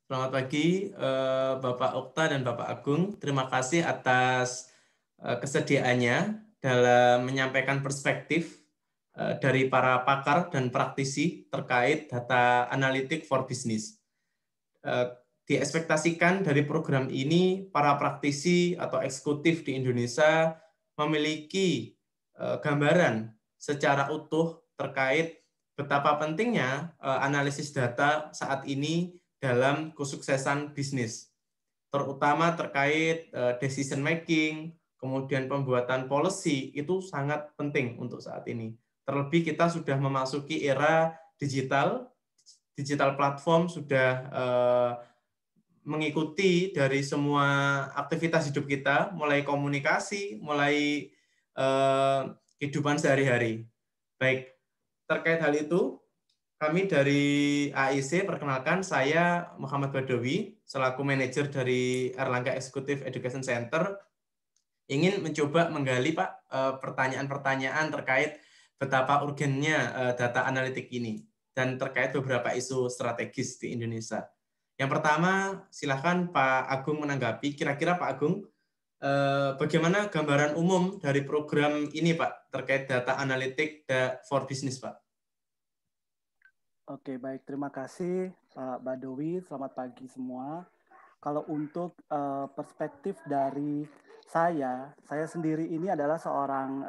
Selamat pagi, Bapak Okta dan Bapak Agung. Terima kasih atas kesediaannya dalam menyampaikan perspektif dari para pakar dan praktisi terkait data analitik for business. Diekspektasikan dari program ini, para praktisi atau eksekutif di Indonesia memiliki gambaran secara utuh terkait betapa pentingnya analisis data saat ini dalam kesuksesan bisnis, terutama terkait decision making, kemudian pembuatan policy itu sangat penting untuk saat ini. Terlebih kita sudah memasuki era digital platform sudah mengikuti dari semua aktivitas hidup kita, mulai komunikasi, mulai kehidupan sehari-hari. Baik, terkait hal itu, kami dari AIC, perkenalkan saya Muhammad Badawi, selaku manajer dari Erlangga Executive Education Center, ingin mencoba menggali Pak pertanyaan-pertanyaan terkait betapa urgennya data analitik ini dan terkait beberapa isu strategis di Indonesia. Yang pertama, silakan Pak Agung menanggapi. Kira-kira Pak Agung, bagaimana gambaran umum dari program ini Pak terkait data analitik for business Pak? Oke, baik. Terima kasih Pak Badawi. Selamat pagi semua. Kalau untuk perspektif dari saya sendiri ini adalah seorang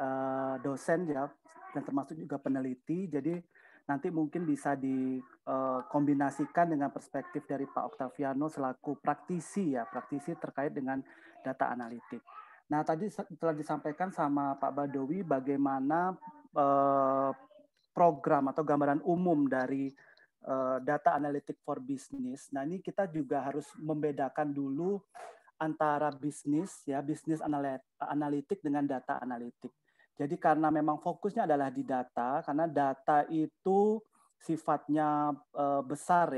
dosen ya, dan termasuk juga peneliti. Jadi nanti mungkin bisa dikombinasikan dengan perspektif dari Pak Oktaviano selaku praktisi terkait dengan data analitik. Nah, tadi telah disampaikan sama Pak Badawi bagaimana program atau gambaran umum dari data analytic for business. Nah, ini kita juga harus membedakan dulu antara bisnis analitik dengan data analitik. Jadi karena memang fokusnya adalah di data, karena data itu sifatnya besar,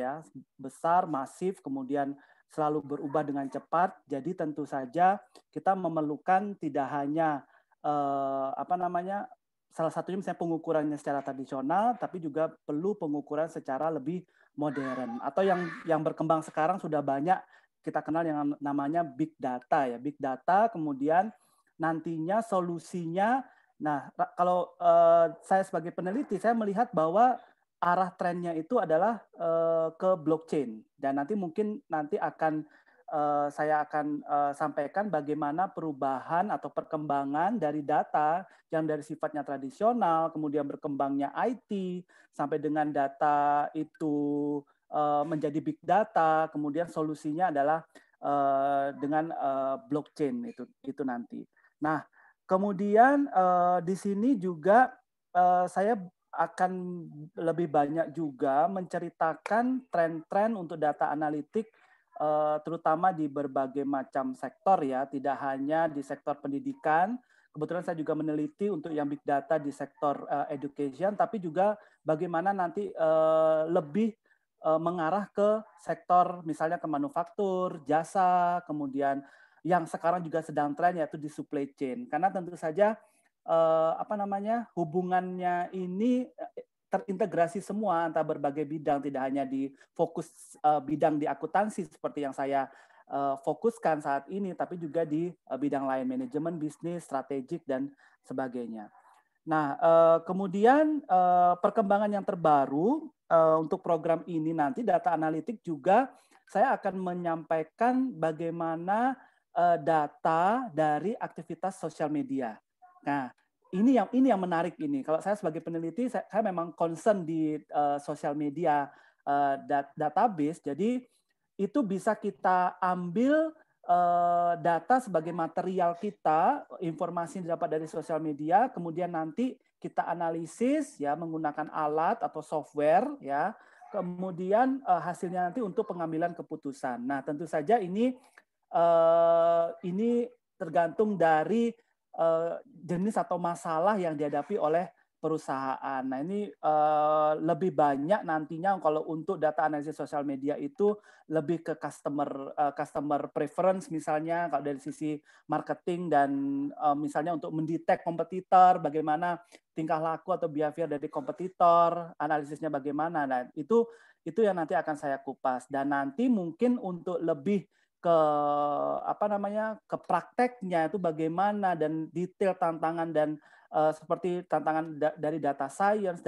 masif, kemudian selalu berubah dengan cepat. Jadi tentu saja kita memerlukan tidak hanya salah satunya misalnya pengukurannya secara tradisional, tapi juga perlu pengukuran secara lebih modern. Atau yang berkembang sekarang sudah banyak kita kenal yang namanya big data ya. Big data kemudian nantinya solusinya, nah kalau saya sebagai peneliti, saya melihat bahwa arah trennya itu adalah ke blockchain. Dan nanti saya akan sampaikan bagaimana perubahan atau perkembangan dari data yang dari sifatnya tradisional, kemudian berkembangnya IT, sampai dengan data itu menjadi big data, kemudian solusinya adalah dengan blockchain itu nanti. Nah, kemudian di sini juga saya akan lebih banyak juga menceritakan tren-tren untuk data analitik terutama di berbagai macam sektor ya, tidak hanya di sektor pendidikan. Kebetulan saya juga meneliti untuk yang big data di sektor education, tapi juga bagaimana nanti lebih mengarah ke sektor misalnya ke manufaktur, jasa, kemudian yang sekarang juga sedang tren yaitu di supply chain. Karena tentu saja hubungannya ini terintegrasi semua antara berbagai bidang, tidak hanya di fokus bidang di akuntansi seperti yang saya fokuskan saat ini, tapi juga di bidang lain, manajemen bisnis, strategik, dan sebagainya. Nah, kemudian perkembangan yang terbaru untuk program ini nanti, data analitik juga, saya akan menyampaikan bagaimana data dari aktivitas sosial media. Nah, ini yang menarik ini. Kalau saya sebagai peneliti, saya memang concern di sosial media database. Jadi itu bisa kita ambil data sebagai material kita, informasi yang didapat dari sosial media, kemudian nanti kita analisis ya menggunakan alat atau software ya. Kemudian hasilnya nanti untuk pengambilan keputusan. Nah, tentu saja ini tergantung dari jenis atau masalah yang dihadapi oleh perusahaan. Nah, ini lebih banyak nantinya kalau untuk data analisis sosial media itu lebih ke customer preference misalnya kalau dari sisi marketing dan misalnya untuk mendetek kompetitor, bagaimana tingkah laku atau behavior dari kompetitor, analisisnya bagaimana. Nah, itu yang nanti akan saya kupas, dan nanti mungkin untuk lebih ke ke prakteknya itu bagaimana dan detail tantangan dan seperti tantangan dari data science,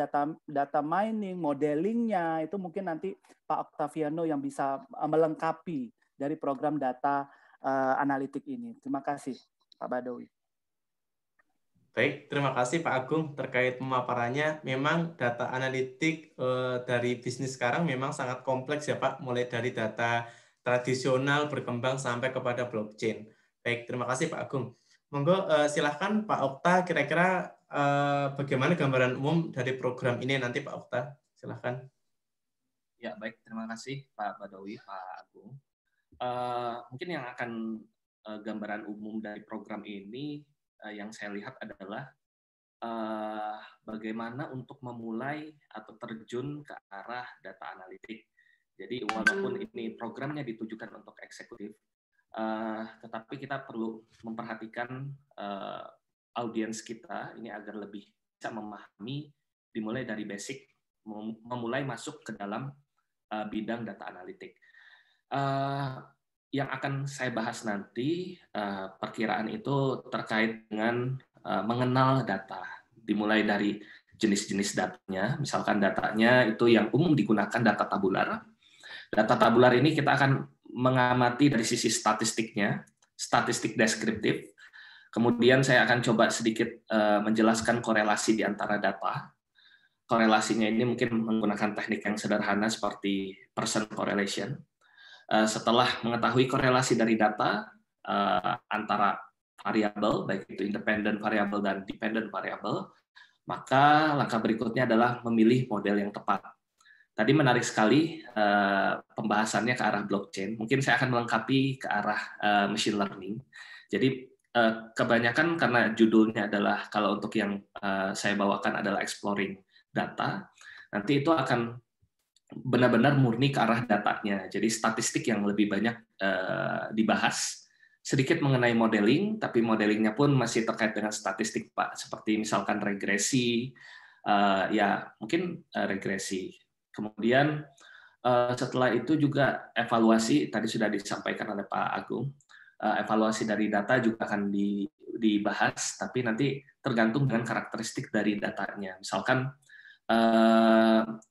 data mining, modelingnya itu mungkin nanti Pak Octaviano yang bisa melengkapi dari program data analitik ini. Terima kasih Pak Badawi. Baik, terima kasih Pak Agung terkait pemaparannya. Memang data analitik dari bisnis sekarang memang sangat kompleks ya Pak, mulai dari data tradisional berkembang sampai kepada blockchain. Baik, terima kasih Pak Agung. Monggo silahkan Pak Okta, kira-kira bagaimana gambaran umum dari program ini nanti Pak Okta, silahkan. Ya, baik, terima kasih Pak Badawi, Pak Agung. Mungkin yang akan gambaran umum dari program ini yang saya lihat adalah bagaimana untuk memulai atau terjun ke arah data analitik. Jadi walaupun ini programnya ditujukan untuk eksekutif, tetapi kita perlu memperhatikan audiens kita ini agar lebih bisa memahami, dimulai dari basic, memulai masuk ke dalam bidang data analitik. Yang akan saya bahas nanti, perkiraan itu terkait dengan mengenal data, dimulai dari jenis-jenis datanya, misalkan datanya itu yang umum digunakan data tabular. Data tabular ini kita akan mengamati dari sisi statistiknya, statistik deskriptif. Kemudian saya akan coba sedikit menjelaskan korelasi di antara data. Korelasinya ini mungkin menggunakan teknik yang sederhana seperti person correlation. Setelah mengetahui korelasi dari data antara variabel, baik itu independent variable dan dependent variable, maka langkah berikutnya adalah memilih model yang tepat. Tadi menarik sekali pembahasannya ke arah blockchain. Mungkin saya akan melengkapi ke arah machine learning. Jadi kebanyakan karena judulnya adalah, kalau untuk yang saya bawakan adalah exploring data, nanti itu akan benar-benar murni ke arah datanya. Jadi statistik yang lebih banyak dibahas, sedikit mengenai modeling, tapi modelingnya pun masih terkait dengan statistik Pak, seperti misalkan regresi, ya mungkin regresi. Kemudian setelah itu juga evaluasi, tadi sudah disampaikan oleh Pak Agung, evaluasi dari data juga akan dibahas, tapi nanti tergantung dengan karakteristik dari datanya. Misalkan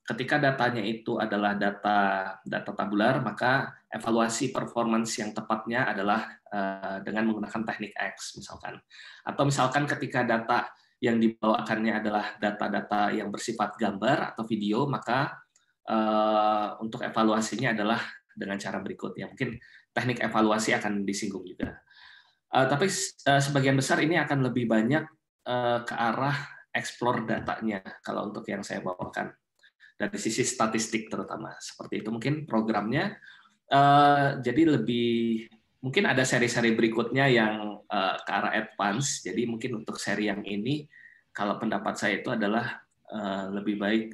ketika datanya itu adalah data tabular, maka evaluasi performance yang tepatnya adalah dengan menggunakan teknik X misalkan. Atau misalkan ketika data yang dibawakannya adalah data-data yang bersifat gambar atau video, maka untuk evaluasinya adalah dengan cara berikut. Ya, mungkin teknik evaluasi akan disinggung juga. Tapi sebagian besar ini akan lebih banyak ke arah explore datanya kalau untuk yang saya bawakan dari sisi statistik terutama seperti itu. Mungkin programnya jadi lebih, mungkin ada seri-seri berikutnya yang ke arah advance. Jadi mungkin untuk seri yang ini kalau pendapat saya itu adalah lebih baik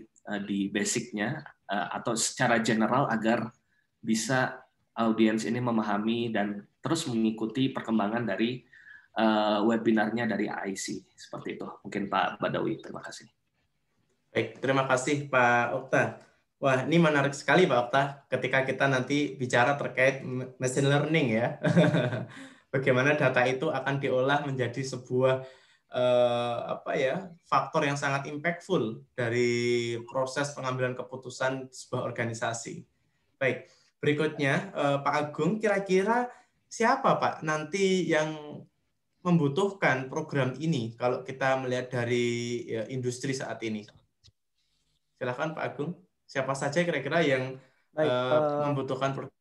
di basicnya atau secara general agar bisa audiens ini memahami dan terus mengikuti perkembangan dari webinarnya dari AIC. Seperti itu. Mungkin Pak Badawi, terima kasih. Baik, terima kasih Pak Okta. Wah, ini menarik sekali Pak Okta ketika kita nanti bicara terkait machine learning ya. Bagaimana data itu akan diolah menjadi sebuah faktor yang sangat impactful dari proses pengambilan keputusan sebuah organisasi. Baik, berikutnya Pak Agung, kira-kira siapa Pak nanti yang membutuhkan program ini kalau kita melihat dari industri saat ini? Silakan Pak Agung, siapa saja kira-kira yang membutuhkan program?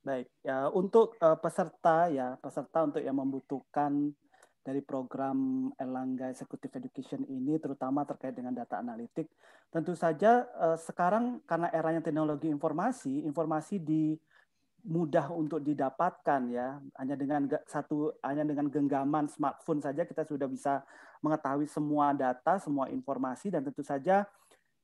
Baik, ya untuk peserta untuk yang membutuhkan dari program Erlangga Executive Education ini, terutama terkait dengan data analitik, tentu saja sekarang karena eranya teknologi informasi mudah untuk didapatkan ya. Hanya dengan genggaman smartphone saja kita sudah bisa mengetahui semua data, semua informasi, dan tentu saja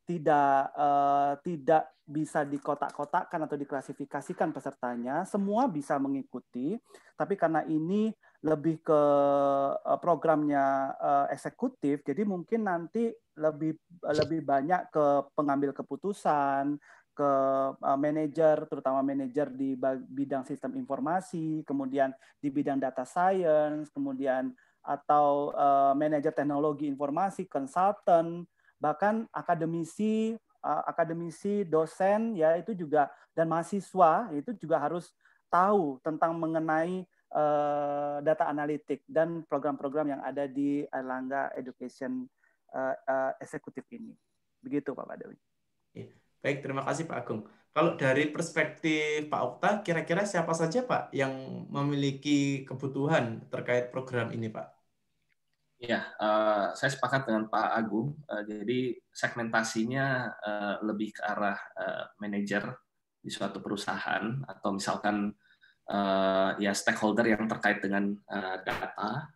tidak bisa dikotak-kotakkan atau diklasifikasikan pesertanya. Semua bisa mengikuti, tapi karena ini lebih ke programnya eksekutif, jadi mungkin nanti lebih banyak ke pengambil keputusan, ke manajer, terutama manajer di bidang sistem informasi, kemudian di bidang data science, kemudian atau manajer teknologi informasi, konsultan, bahkan akademisi, dosen ya itu juga, dan mahasiswa itu juga harus tahu tentang mengenai data analitik dan program-program yang ada di Airlangga Education Eksekutif ini. Begitu Pak Badawi. Baik, terima kasih Pak Agung. Kalau dari perspektif Pak Okta, kira-kira siapa saja Pak yang memiliki kebutuhan terkait program ini Pak? Ya, saya sepakat dengan Pak Agung. Jadi segmentasinya lebih ke arah manajer di suatu perusahaan atau misalkan ya stakeholder yang terkait dengan data,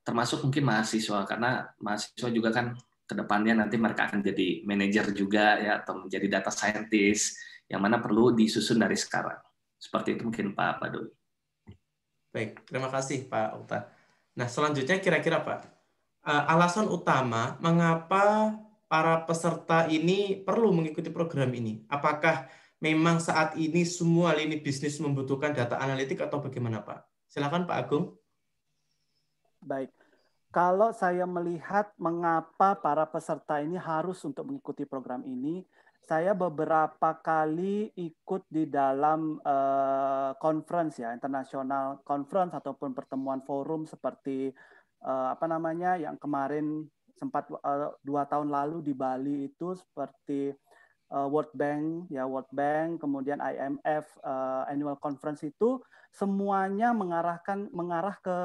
termasuk mungkin mahasiswa, karena mahasiswa juga kan kedepannya nanti mereka akan jadi manajer juga ya, atau menjadi data scientist, yang mana perlu disusun dari sekarang. Seperti itu mungkin Pak Badawi. Baik, terima kasih Pak Okta. Nah, selanjutnya kira-kira Pak, alasan utama mengapa para peserta ini perlu mengikuti program ini? Apakah memang saat ini semua lini bisnis membutuhkan data analitik atau bagaimana Pak? Silakan Pak Agung. Baik, kalau saya melihat mengapa para peserta ini harus untuk mengikuti program ini, saya beberapa kali ikut di dalam conference ya, international conference ataupun pertemuan forum seperti yang kemarin sempat 2 tahun lalu di Bali itu, seperti World Bank, kemudian IMF annual conference, itu semuanya mengarah ke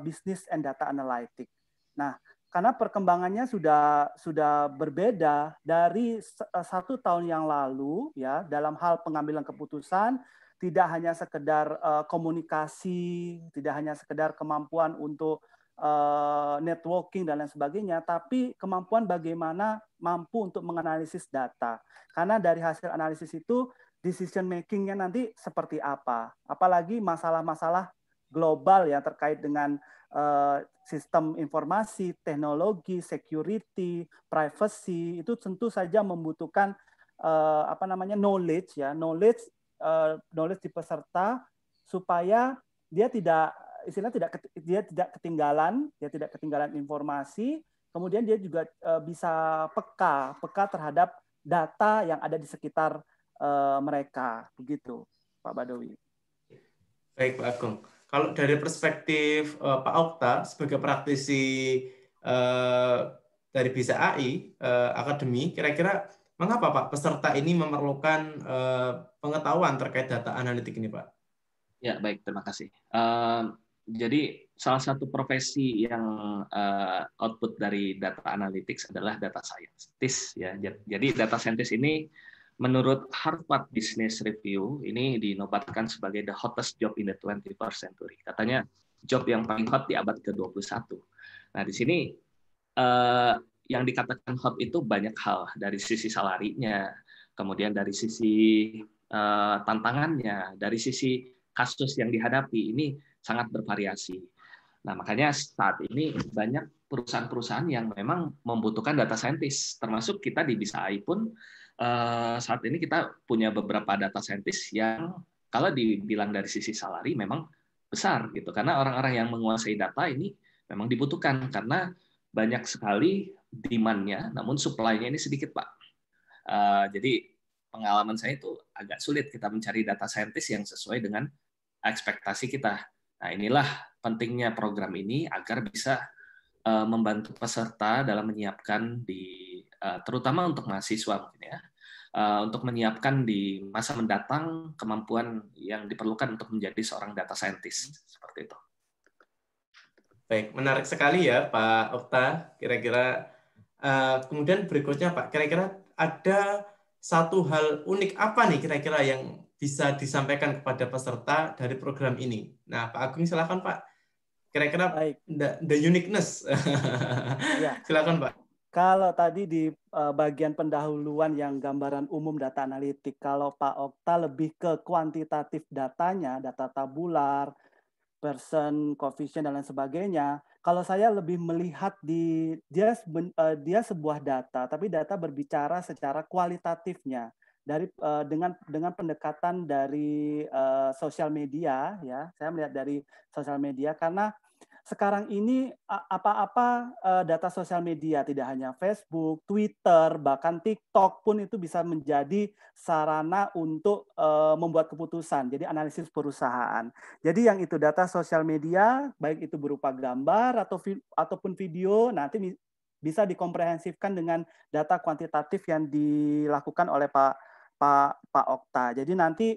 business and data analytics. Nah, karena perkembangannya sudah berbeda dari 1 tahun yang lalu ya, dalam hal pengambilan keputusan, tidak hanya sekedar komunikasi, tidak hanya sekedar kemampuan untuk networking dan lain sebagainya, tapi kemampuan bagaimana mampu untuk menganalisis data. Karena dari hasil analisis itu decision making-nya nanti seperti apa. Apalagi masalah-masalah global ya terkait dengan sistem informasi, teknologi, security, privacy, itu tentu saja membutuhkan knowledge di peserta, supaya dia tidak ketinggalan informasi, kemudian dia juga bisa peka terhadap data yang ada di sekitar mereka, begitu Pak Badawi. Baik Pak Agung. Kalau dari perspektif Pak Okta sebagai praktisi dari BISA AI Akademi, kira-kira mengapa Pak peserta ini memerlukan pengetahuan terkait data analitik ini Pak? Ya, baik, terima kasih. Jadi salah satu profesi yang output dari data analytics adalah data scientist ya. Jadi data scientist ini menurut Harvard Business Review ini dinobatkan sebagai the hottest job in the 21st century. Katanya job yang paling hot di abad ke-21. Nah, di sini yang dikatakan hot itu banyak hal, dari sisi salarinya, kemudian dari sisi tantangannya, dari sisi kasus yang dihadapi, ini sangat bervariasi. Nah, makanya saat ini banyak perusahaan-perusahaan yang memang membutuhkan data scientist, termasuk kita di BISA AI pun saat ini kita punya beberapa data scientist yang kalau dibilang dari sisi salary memang besar gitu, karena orang-orang yang menguasai data ini memang dibutuhkan karena banyak sekali demand-nya, namun supply-nya ini sedikit Pak. Jadi pengalaman saya itu agak sulit kita mencari data scientist yang sesuai dengan ekspektasi kita. Nah, inilah pentingnya program ini agar bisa membantu peserta dalam menyiapkan terutama untuk mahasiswa mungkin ya, untuk menyiapkan di masa mendatang kemampuan yang diperlukan untuk menjadi seorang data scientist, seperti itu. Baik, menarik sekali ya Pak Okta. Kira-kira kemudian berikutnya Pak, kira-kira ada satu hal unik apa nih kira-kira yang bisa disampaikan kepada peserta dari program ini. Nah, Pak Agung silakan Pak. Kira-kira Baik. the uniqueness. Ya. Silakan Pak. Kalau tadi di bagian pendahuluan yang gambaran umum data analitik, kalau Pak Okta lebih ke kuantitatif datanya, data tabular, person, coefficient, dan lain sebagainya. Kalau saya lebih melihat dia sebuah data, tapi data berbicara secara kualitatifnya dengan pendekatan dari sosial media, ya. Saya melihat dari sosial media karena sekarang ini apa-apa data sosial media, tidak hanya Facebook, Twitter, bahkan TikTok pun itu bisa menjadi sarana untuk membuat keputusan. Jadi analisis perusahaan. Jadi yang itu data sosial media, baik itu berupa gambar ataupun video, nanti bisa dikomprehensifkan dengan data kuantitatif yang dilakukan oleh Pak Okta. Jadi nanti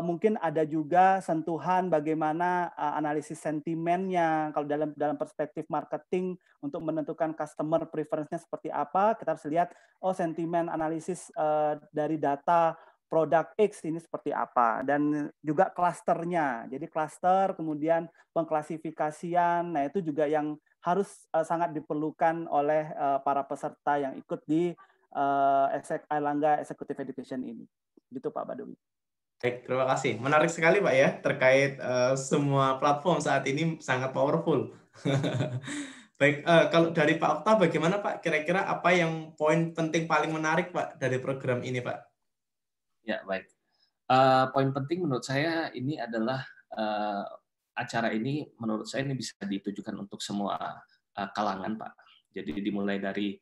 mungkin ada juga sentuhan bagaimana analisis sentimennya. Kalau dalam perspektif marketing untuk menentukan customer preference-nya seperti apa, kita harus lihat sentimen analisis dari data produk X ini seperti apa, dan juga klasternya. Jadi klaster, kemudian pengklasifikasian, nah itu juga yang harus sangat diperlukan oleh para peserta yang ikut di Airlangga Executive Education ini. Gitu Pak Badawi. Baik, terima kasih. Menarik sekali Pak ya, terkait semua platform saat ini sangat powerful. Baik, kalau dari Pak Okta bagaimana Pak? Kira-kira apa yang poin penting paling menarik Pak dari program ini Pak? Ya, baik. Poin penting menurut saya ini adalah acara ini menurut saya ini bisa ditujukan untuk semua kalangan, Pak. Jadi dimulai dari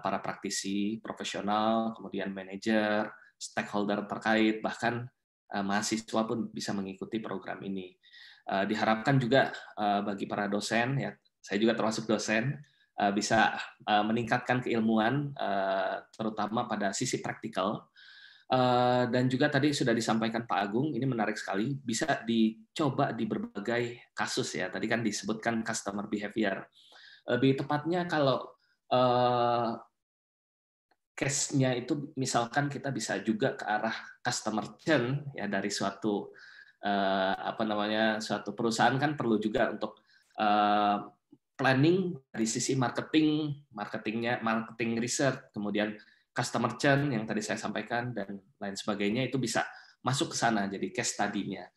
para praktisi, profesional, kemudian manajer, stakeholder terkait, bahkan mahasiswa pun bisa mengikuti program ini. Diharapkan juga bagi para dosen, ya saya juga termasuk dosen, bisa meningkatkan keilmuan, terutama pada sisi praktikal. Dan juga tadi sudah disampaikan Pak Agung, ini menarik sekali, bisa dicoba di berbagai kasus ya. Tadi kan disebutkan customer behavior. Lebih tepatnya kalau case-nya itu misalkan kita bisa juga ke arah customer churn ya, dari suatu suatu perusahaan kan perlu juga untuk planning dari sisi marketing research, kemudian customer churn yang tadi saya sampaikan dan lain sebagainya, itu bisa masuk ke sana jadi case study-nya.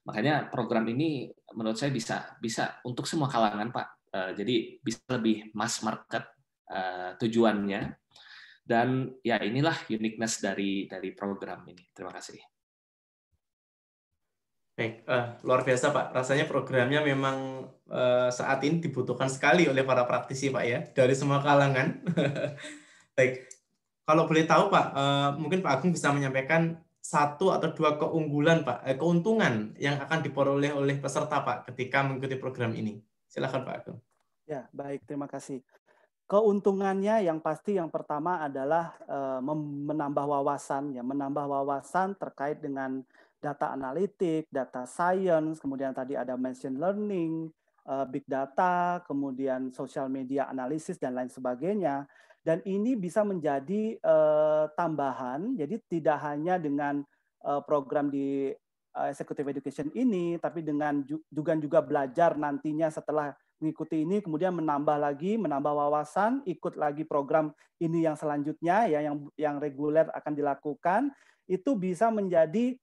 Makanya program ini menurut saya bisa untuk semua kalangan Pak. Jadi bisa lebih mass market tujuannya, dan ya inilah uniqueness dari program ini. Terima kasih. Baik, luar biasa Pak. Rasanya programnya memang saat ini dibutuhkan sekali oleh para praktisi Pak ya, dari semua kalangan. Baik, kalau boleh tahu Pak, mungkin Pak Agung bisa menyampaikan satu atau dua keunggulan Pak, keuntungan yang akan diperoleh oleh peserta Pak ketika mengikuti program ini. Silakan Pak Agung. Ya, baik, terima kasih. Keuntungannya yang pasti yang pertama adalah menambah wawasan terkait dengan data analitik, data science, kemudian tadi ada machine learning, big data, kemudian social media analysis dan lain sebagainya. Dan ini bisa menjadi tambahan, jadi tidak hanya dengan program di executive education ini, tapi dengan juga belajar nantinya setelah mengikuti ini, kemudian menambah wawasan, ikut lagi program ini yang selanjutnya ya, yang reguler akan dilakukan, itu bisa menjadi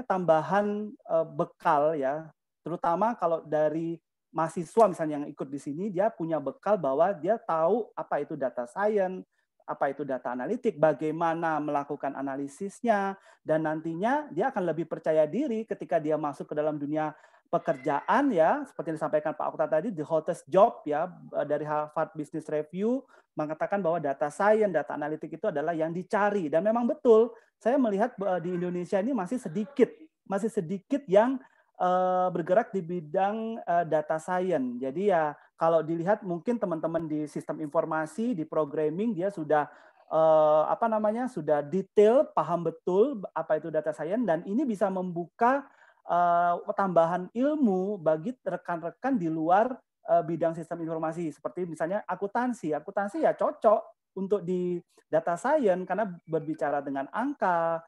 tambahan bekal ya, terutama kalau dari mahasiswa misalnya yang ikut di sini, dia punya bekal bahwa dia tahu apa itu data science, apa itu data analitik, bagaimana melakukan analisisnya, dan nantinya dia akan lebih percaya diri ketika dia masuk ke dalam dunia pekerjaan ya, seperti yang disampaikan Pak Okta tadi, the hottest job ya, dari Harvard Business Review mengatakan bahwa data science, data analitik itu adalah yang dicari, dan memang betul. Saya melihat di Indonesia ini masih sedikit yang bergerak di bidang data science. Jadi ya kalau dilihat mungkin teman-teman di sistem informasi, di programming, dia sudah sudah detail, paham betul apa itu data science, dan ini bisa membuka tambahan ilmu bagi rekan-rekan di luar bidang sistem informasi, seperti misalnya akuntansi ya cocok untuk di data science karena berbicara dengan angka,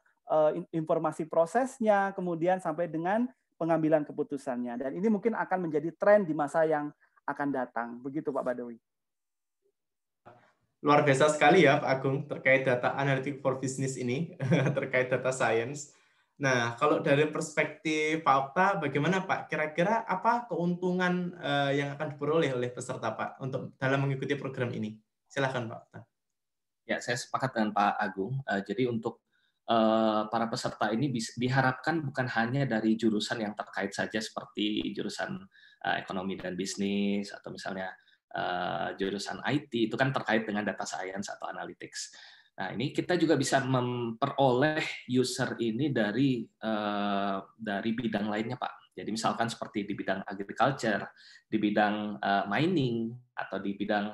informasi prosesnya, kemudian sampai dengan pengambilan keputusannya. Dan ini mungkin akan menjadi tren di masa yang akan datang. Begitu Pak Badawi. Luar biasa sekali ya Pak Agung terkait data analytic for business ini, terkait data science. Nah, kalau dari perspektif Pak Okta, bagaimana Pak? Kira-kira apa keuntungan yang akan diperoleh oleh peserta Pak untuk dalam mengikuti program ini? Silakan Pak Okta. Ya, saya sepakat dengan Pak Agung. Jadi untuk para peserta ini diharapkan bukan hanya dari jurusan yang terkait saja seperti jurusan ekonomi dan bisnis atau misalnya jurusan IT, itu kan terkait dengan data science atau analytics. Nah, ini kita juga bisa memperoleh user ini dari bidang lainnya, Pak. Jadi misalkan seperti di bidang agriculture, di bidang mining, atau di bidang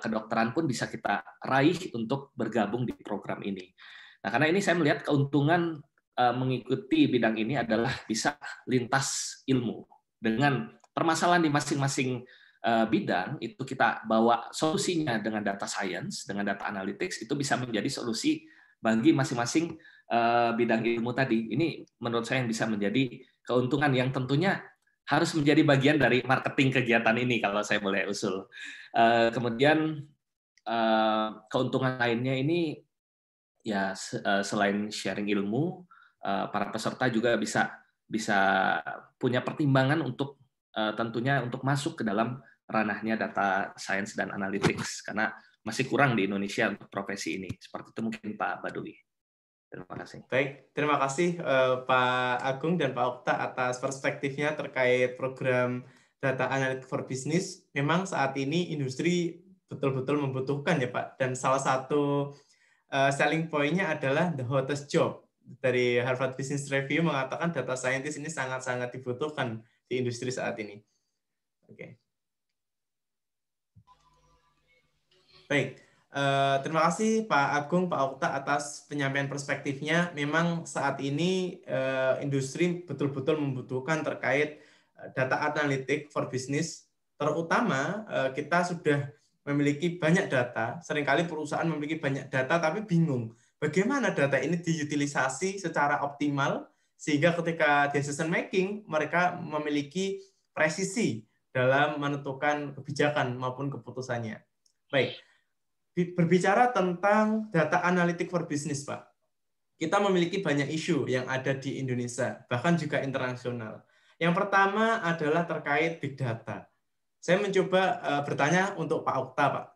kedokteran pun bisa kita raih untuk bergabung di program ini. Nah, karena ini saya melihat keuntungan mengikuti bidang ini adalah bisa lintas ilmu. Dengan permasalahan di masing-masing bidang, itu kita bawa solusinya dengan data science, dengan data analytics, itu bisa menjadi solusi bagi masing-masing bidang ilmu tadi. Ini menurut saya yang bisa menjadi keuntungan yang tentunya harus menjadi bagian dari marketing kegiatan ini, kalau saya boleh usul. Kemudian keuntungan lainnya ini, ya selain sharing ilmu, para peserta juga bisa punya pertimbangan untuk tentunya untuk masuk ke dalam ranahnya data science dan analytics, karena masih kurang di Indonesia untuk profesi ini. Seperti itu mungkin Pak Badawi. Terima kasih. Baik, terima kasih Pak Agung dan Pak Okta atas perspektifnya terkait program Data Analytics for Business. Memang saat ini industri betul-betul membutuhkan ya Pak, dan salah satu selling point-nya adalah the hottest job. Dari Harvard Business Review mengatakan data scientist ini sangat-sangat dibutuhkan di industri saat ini. Oke. Baik, terima kasih Pak Agung, Pak Okta atas penyampaian perspektifnya. Memang saat ini industri betul-betul membutuhkan terkait data analytic for business. Terutama kita sudah memiliki banyak data. Seringkali perusahaan memiliki banyak data tapi bingung bagaimana data ini diutilisasi secara optimal sehingga ketika decision making mereka memiliki presisi dalam menentukan kebijakan maupun keputusannya. Baik. Berbicara tentang data analytic for business, Pak. Kita memiliki banyak isu yang ada di Indonesia, bahkan juga internasional. Yang pertama adalah terkait big data. Saya mencoba bertanya untuk Pak Okta, Pak.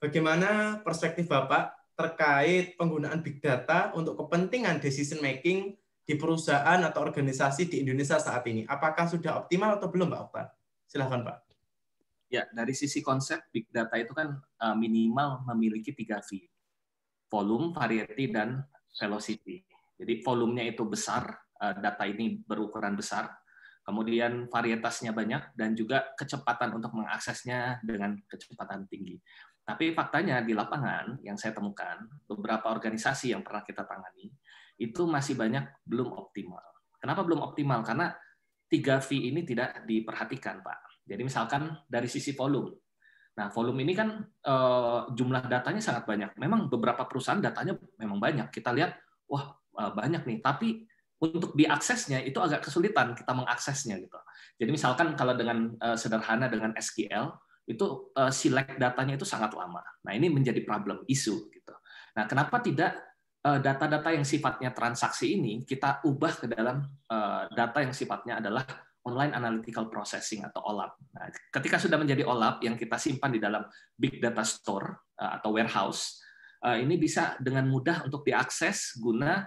Bagaimana perspektif Bapak terkait penggunaan big data untuk kepentingan decision making di perusahaan atau organisasi di Indonesia saat ini? Apakah sudah optimal atau belum, Pak Okta? Silakan, Pak. Ya, dari sisi konsep big data itu kan minimal memiliki 3 V. Volume, variety, dan velocity. Jadi volumenya itu besar, data ini berukuran besar, kemudian varietasnya banyak, dan juga kecepatan untuk mengaksesnya dengan kecepatan tinggi. Tapi faktanya di lapangan yang saya temukan, beberapa organisasi yang pernah kita tangani, itu masih banyak belum optimal. Kenapa belum optimal? Karena 3 V ini tidak diperhatikan, Pak. Jadi misalkan dari sisi volume. Nah, volume ini kan jumlah datanya sangat banyak. Memang beberapa perusahaan datanya memang banyak. Kita lihat, wah banyak nih. Tapi untuk diaksesnya itu agak kesulitan kita mengaksesnya gitu. Jadi misalkan kalau dengan sederhana dengan SQL itu select datanya itu sangat lama. Nah, ini menjadi problem, isu gitu. Nah, kenapa tidak data-data yang sifatnya transaksi ini kita ubah ke dalam data yang sifatnya adalah online analytical processing atau OLAP. Nah, ketika sudah menjadi OLAP yang kita simpan di dalam big data store atau warehouse, ini bisa dengan mudah untuk diakses guna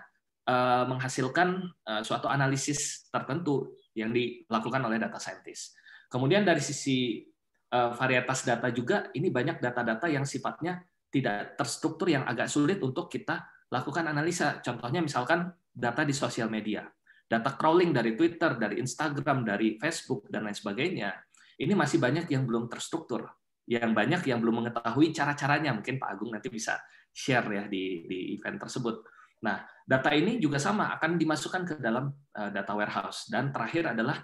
menghasilkan suatu analisis tertentu yang dilakukan oleh data scientist. Kemudian dari sisi varietas data juga, ini banyak data-data yang sifatnya tidak terstruktur yang agak sulit untuk kita lakukan analisa. Contohnya misalkan data di sosial media. Data crawling dari Twitter, dari Instagram, dari Facebook, dan lain sebagainya, ini masih banyak yang belum terstruktur, yang banyak yang belum mengetahui cara-caranya. Mungkin Pak Agung nanti bisa share ya di event tersebut. Nah, data ini juga sama, akan dimasukkan ke dalam data warehouse. Dan terakhir adalah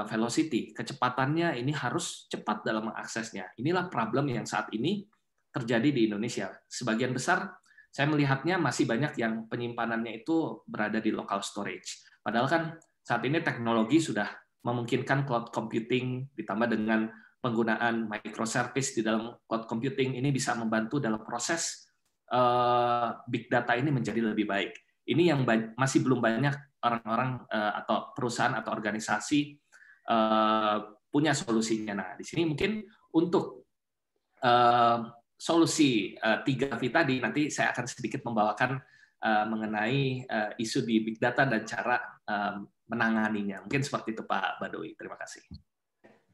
velocity, kecepatannya ini harus cepat dalam mengaksesnya. Inilah problem yang saat ini terjadi di Indonesia. Sebagian besar saya melihatnya masih banyak yang penyimpanannya itu berada di local storage. Padahal kan saat ini teknologi sudah memungkinkan cloud computing ditambah dengan penggunaan microservice di dalam cloud computing ini bisa membantu dalam proses big data ini menjadi lebih baik. Ini yang masih belum banyak orang-orang atau perusahaan atau organisasi punya solusinya. Nah, di sini mungkin untuk solusi 3V tadi nanti saya akan sedikit membawakan mengenai isu di big data dan cara menanganinya. Mungkin seperti itu Pak Badowi. Terima kasih.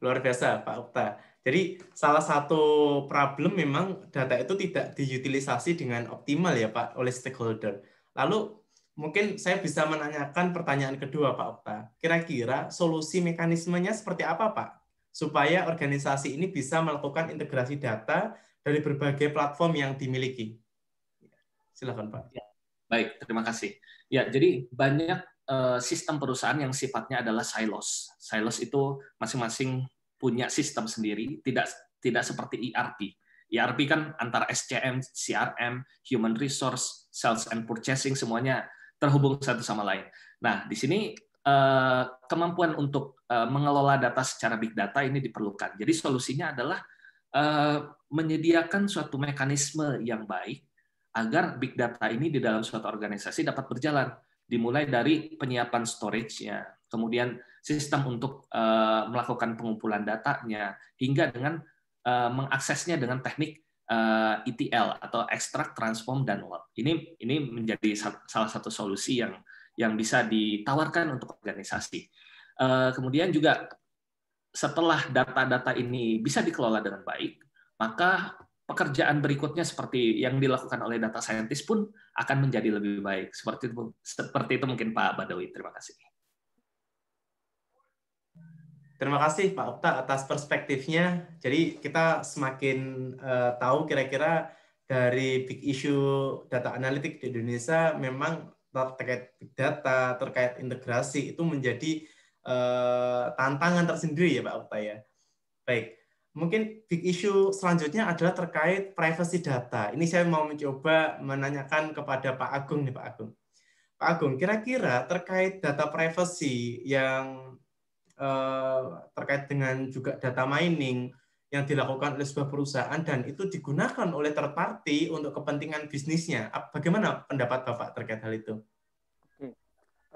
Luar biasa Pak Okta. Jadi salah satu problem memang data itu tidak diutilisasi dengan optimal ya Pak oleh stakeholder. Lalu mungkin saya bisa menanyakan pertanyaan kedua Pak Okta. Kira-kira solusi mekanismenya seperti apa Pak? Supaya organisasi ini bisa melakukan integrasi data dari berbagai platform yang dimiliki. Silakan Pak. Ya, baik, terima kasih. Ya, jadi banyak sistem perusahaan yang sifatnya adalah silos. Silos itu masing-masing punya sistem sendiri, tidak seperti ERP. ERP kan antara SCM, CRM, Human Resource, Sales and Purchasing semuanya terhubung satu sama lain. Nah, di sini kemampuan untuk mengelola data secara big data ini diperlukan. Jadi solusinya adalah menyediakan suatu mekanisme yang baik agar big data ini di dalam suatu organisasi dapat berjalan. Dimulai dari penyiapan storage-nya, kemudian sistem untuk melakukan pengumpulan datanya, hingga dengan mengaksesnya dengan teknik ETL atau extract, transform, dan load. Ini menjadi salah satu solusi yang bisa ditawarkan untuk organisasi. Kemudian juga setelah data-data ini bisa dikelola dengan baik, maka pekerjaan berikutnya seperti yang dilakukan oleh data scientist pun akan menjadi lebih baik. Seperti itu mungkin Pak Badowi. Terima kasih. Terima kasih Pak Okta atas perspektifnya. Jadi kita semakin tahu kira-kira dari big issue data analitik di Indonesia memang terkait big data, terkait integrasi itu menjadi tantangan tersendiri ya Pak Okta ya. Baik. Mungkin big issue selanjutnya adalah terkait privacy data. Ini saya mau mencoba menanyakan kepada Pak Agung nih Pak Agung. Pak Agung, kira-kira terkait data privacy yang terkait dengan juga data mining yang dilakukan oleh sebuah perusahaan dan itu digunakan oleh third party untuk kepentingan bisnisnya. Bagaimana pendapat Bapak terkait hal itu? Oke.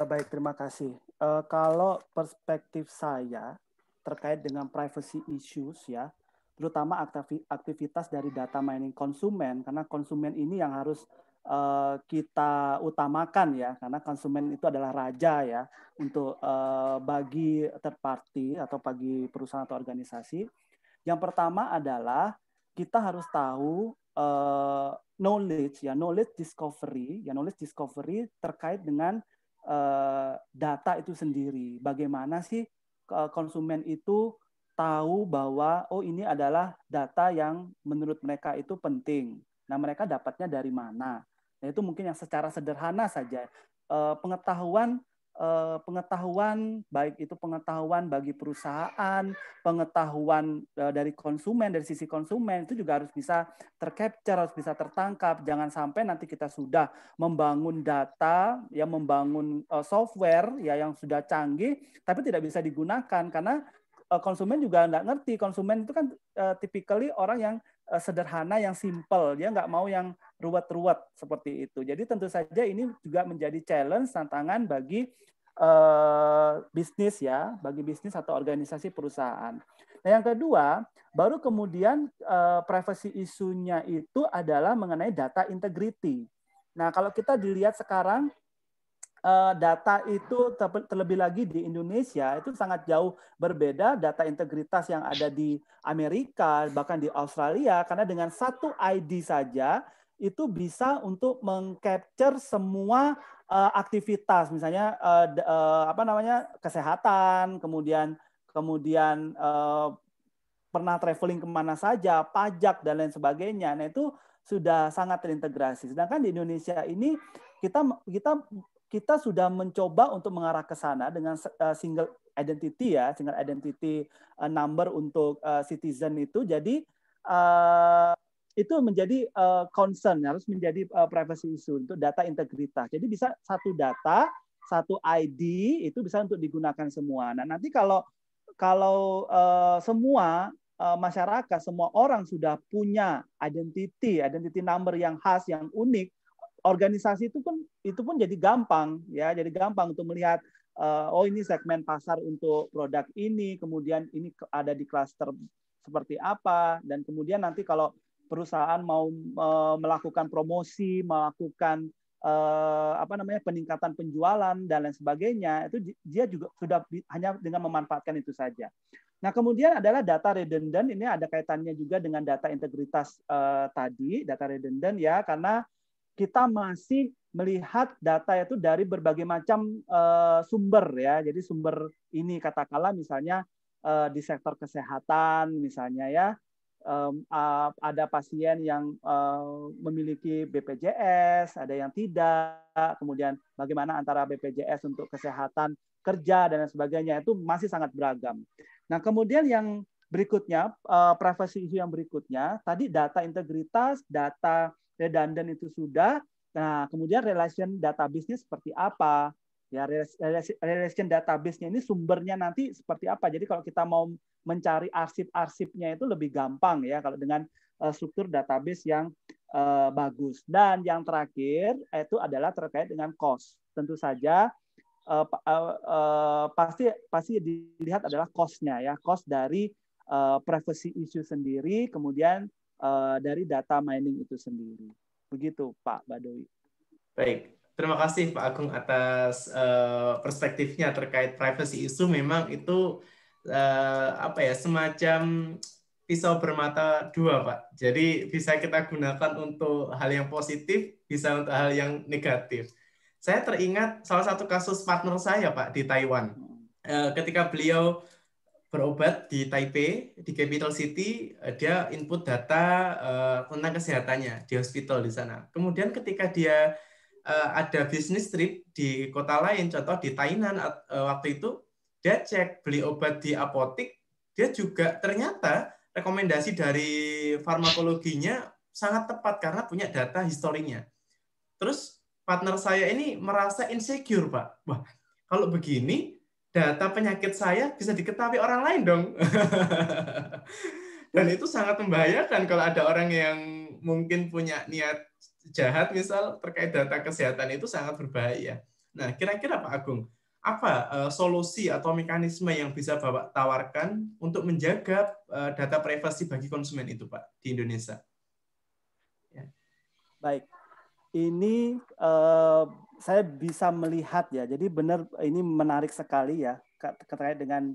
Baik, terima kasih. Kalau perspektif saya terkait dengan privacy issues ya, terutama aktivitas dari data mining konsumen, karena konsumen ini yang harus kita utamakan ya, karena konsumen itu adalah raja ya untuk bagi third party atau bagi perusahaan atau organisasi. Yang pertama adalah kita harus tahu knowledge discovery terkait dengan data itu sendiri. Bagaimana sih konsumen itu tahu bahwa oh ini adalah data yang menurut mereka itu penting. Nah, mereka dapatnya dari mana? Nah, itu mungkin yang secara sederhana saja. Pengetahuan baik itu pengetahuan bagi perusahaan, pengetahuan dari konsumen, dari sisi konsumen itu juga harus bisa tercapture, harus bisa tertangkap. Jangan sampai nanti kita sudah membangun data, ya membangun software ya yang sudah canggih tapi tidak bisa digunakan karena konsumen juga nggak ngerti. Konsumen itu kan typically orang yang sederhana, yang simple. Dia nggak mau yang ruwet-ruwet seperti itu. Jadi tentu saja ini juga menjadi challenge, tantangan bagi bisnis ya, bagi bisnis atau organisasi perusahaan. Nah yang kedua, baru kemudian privacy isunya itu adalah mengenai data integrity. Nah kalau kita dilihat sekarang, data itu terlebih lagi di Indonesia itu sangat jauh berbeda data integritas yang ada di Amerika bahkan di Australia karena dengan satu ID saja itu bisa untuk mengcapture semua aktivitas misalnya kesehatan kemudian pernah traveling kemana saja pajak dan lain sebagainya. Nah itu sudah sangat terintegrasi. Sedangkan di Indonesia ini kita sudah mencoba untuk mengarah ke sana dengan single identity number untuk citizen itu. Jadi itu menjadi concern, harus menjadi privacy issue untuk data integritas. Jadi bisa satu data, satu ID itu bisa untuk digunakan semua. Nah, nanti kalau semua masyarakat, semua orang sudah punya identity number yang khas, yang unik, organisasi itu pun jadi gampang ya, jadi gampang untuk melihat oh ini segmen pasar untuk produk ini, kemudian ini ada di klaster seperti apa, dan kemudian nanti kalau perusahaan mau melakukan promosi, melakukan peningkatan penjualan dan lain sebagainya, itu dia juga sudah hanya dengan memanfaatkan itu saja. Nah, kemudian adalah data redundant, ini ada kaitannya juga dengan data integritas tadi, data redundant ya, karena kita masih melihat data itu dari berbagai macam sumber ya. Jadi sumber ini katakanlah misalnya di sektor kesehatan misalnya ya, ada pasien yang memiliki BPJS, ada yang tidak, kemudian bagaimana antara BPJS untuk kesehatan kerja dan lain sebagainya, itu masih sangat beragam. Nah, kemudian yang berikutnya, privacy issue yang berikutnya, tadi data integritas, data redundant itu sudah. Nah, kemudian relation database-nya seperti apa? Ya, relation database-nya ini sumbernya nanti seperti apa? Jadi kalau kita mau mencari arsip-arsipnya itu lebih gampang ya kalau dengan struktur database yang bagus. Dan yang terakhir itu adalah terkait dengan cost. Tentu saja pasti dilihat adalah cost-nya ya, cost dari privacy issue sendiri, kemudian dari data mining itu sendiri. Begitu Pak Badowi. Baik, terima kasih Pak Agung atas perspektifnya terkait privacy issue. Memang itu semacam pisau bermata dua, Pak. Jadi bisa kita gunakan untuk hal yang positif, bisa untuk hal yang negatif. Saya teringat salah satu kasus partner saya, Pak, di Taiwan. Ketika beliau berobat di Taipei, di capital city, dia input data tentang kesehatannya di hospital di sana. Kemudian ketika dia ada bisnis trip di kota lain, contoh di Tainan waktu itu, dia cek beli obat di apotik, dia juga ternyata rekomendasi dari farmakologinya sangat tepat karena punya data historinya. Terus partner saya ini merasa insecure, Pak. Wah, kalau begini, data penyakit saya bisa diketahui orang lain dong. Dan itu sangat membahayakan kalau ada orang yang mungkin punya niat jahat, misal terkait data kesehatan, itu sangat berbahaya. Nah, kira-kira Pak Agung, apa solusi atau mekanisme yang bisa Bapak tawarkan untuk menjaga data privasi bagi konsumen itu, Pak, di Indonesia? Ya. Baik. Ini saya bisa melihat ya, jadi benar ini menarik sekali ya terkait dengan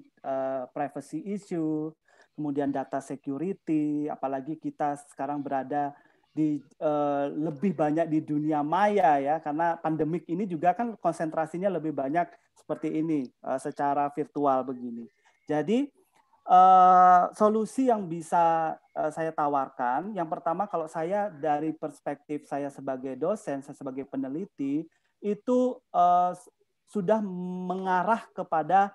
privacy issue, kemudian data security, apalagi kita sekarang berada di lebih banyak di dunia maya ya, karena pandemik ini juga kan konsentrasinya lebih banyak seperti ini secara virtual begini. Jadi solusi yang bisa saya tawarkan, yang pertama kalau saya dari perspektif saya sebagai dosen, saya sebagai peneliti, itu sudah mengarah kepada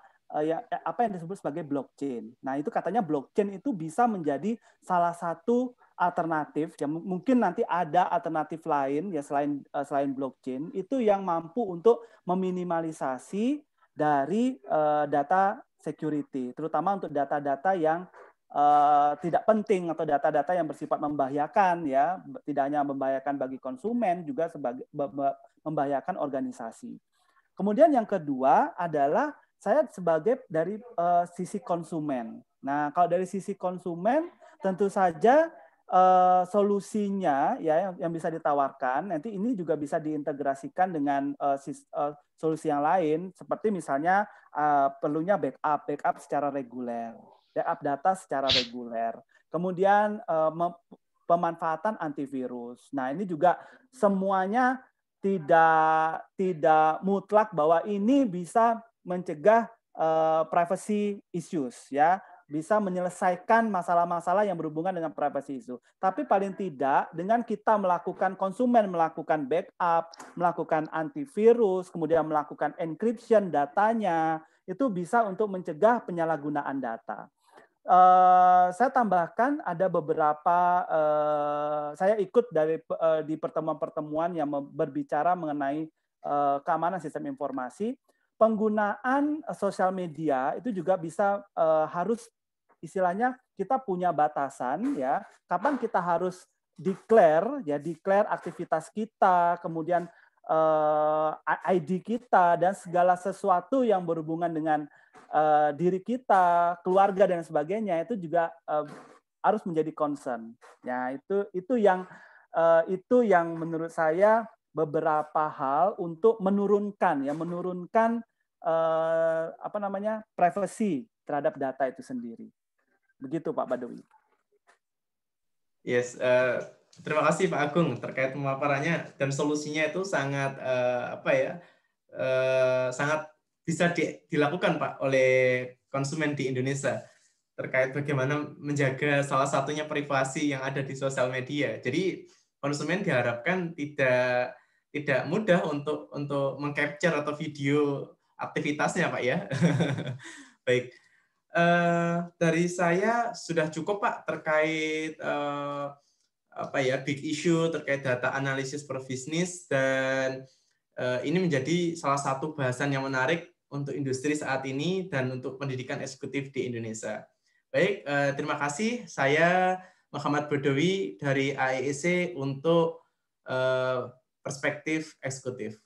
apa yang disebut sebagai blockchain. Nah, itu katanya blockchain itu bisa menjadi salah satu alternatif, ya mungkin nanti ada alternatif lain ya selain blockchain, itu yang mampu untuk meminimalisasi dari data security, terutama untuk data-data yang tidak penting atau data-data yang bersifat membahayakan ya, tidak hanya membahayakan bagi konsumen, juga membahayakan organisasi. Kemudian yang kedua adalah saya sebagai dari sisi konsumen. Nah, kalau dari sisi konsumen tentu saja solusinya ya yang bisa ditawarkan nanti ini juga bisa diintegrasikan dengan solusi yang lain, seperti misalnya perlunya backup secara reguler, backup data secara reguler, kemudian pemanfaatan antivirus. Nah, ini juga semuanya tidak mutlak bahwa ini bisa mencegah privacy issues ya, bisa menyelesaikan masalah-masalah yang berhubungan dengan privacy issue. Tapi paling tidak dengan kita melakukan, konsumen melakukan backup, melakukan antivirus, kemudian melakukan encryption datanya, itu bisa untuk mencegah penyalahgunaan data. Saya tambahkan ada beberapa, saya ikut di pertemuan-pertemuan yang berbicara mengenai keamanan sistem informasi. Penggunaan sosial media itu juga bisa harus istilahnya kita punya batasan ya, kapan kita harus declare aktivitas kita, kemudian ID kita dan segala sesuatu yang berhubungan dengan diri kita, keluarga dan sebagainya itu juga harus menjadi concern. Ya, itu yang menurut saya beberapa hal untuk menurunkan privacy terhadap data itu sendiri. Begitu Pak Badawi. Yes, terima kasih Pak Agung terkait pemaparannya dan solusinya itu sangat sangat bisa dilakukan Pak oleh konsumen di Indonesia terkait bagaimana menjaga salah satunya privasi yang ada di sosial media. Jadi konsumen diharapkan tidak mudah untuk mengcapture atau video aktivitasnya Pak ya. Baik. Dari saya sudah cukup Pak terkait big issue terkait data analisis per bisnis, dan ini menjadi salah satu bahasan yang menarik untuk industri saat ini dan untuk pendidikan eksekutif di Indonesia. Baik, terima kasih. Saya Muhammad Badawi dari AEEC untuk perspektif eksekutif.